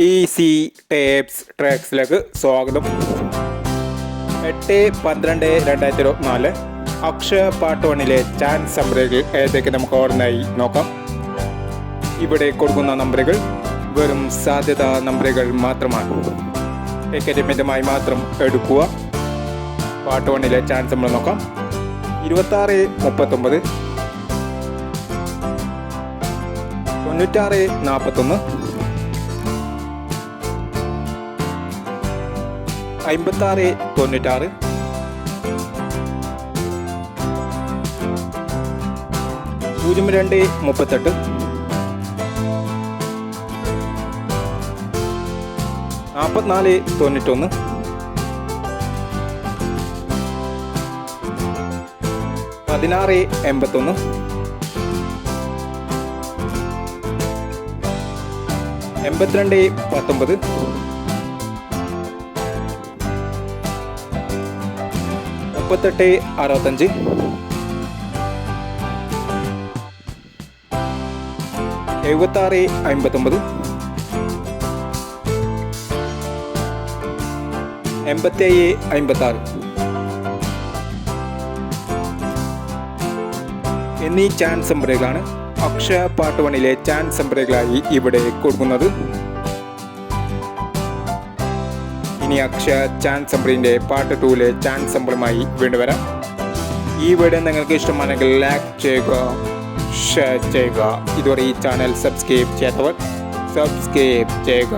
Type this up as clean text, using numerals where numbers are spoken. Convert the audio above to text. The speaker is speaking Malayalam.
ഈസി ടേപ്സ് ട്രാക്സിലേക്ക് സ്വാഗതം. 8/12/2024 അക്ഷയ പാർട്ട് 1-ലെ ചാൻസ് നമ്പറുകൾ ഏതൊക്കെ നമുക്ക് ഓർമ്മയായി നോക്കാം. ഇവിടെ കൊടുക്കുന്ന നമ്പറുകൾ വെറും സാധ്യതാ നമ്പറുകൾ മാത്രമാണ്. ടിക്കറ്റ് മിതമായി മാത്രം എടുക്കുക. പാർട്ട് 1-ലെ ചാൻസ് നമ്പർ നോക്കാം. 26, 39, 96, 41, 56, 96, 02, 38, 44, 91, 16, 81, 82, 19, 38, 65, 76, 59, 87, 56 എന്നീ ചാൻസ് നമ്പറുകളാണ് അക്ഷയ പാർട്ട് 1-ലെ ചാൻസ് നമ്പറുകളായി ഇവിടെ കൊടുക്കുന്നത്. ഇനി അക്ഷയ ചാൻസ് നമ്പറിൻ്റെ പാർട്ട് 2-ലെ ചാൻസ് നമ്പറുമായി വീണ്ടും വരാം. ഈ വീഡിയോ നിങ്ങൾക്ക് ഇഷ്ടമാണെങ്കിൽ ലൈക്ക് ചെയ്യുക, ഷെയർ ചെയ്യുക. ഇതുവരെ ഈ ചാനൽ സബ്സ്ക്രൈബ് ചെയ്യാത്തവർ സബ്സ്ക്രൈബ് ചെയ്യുക.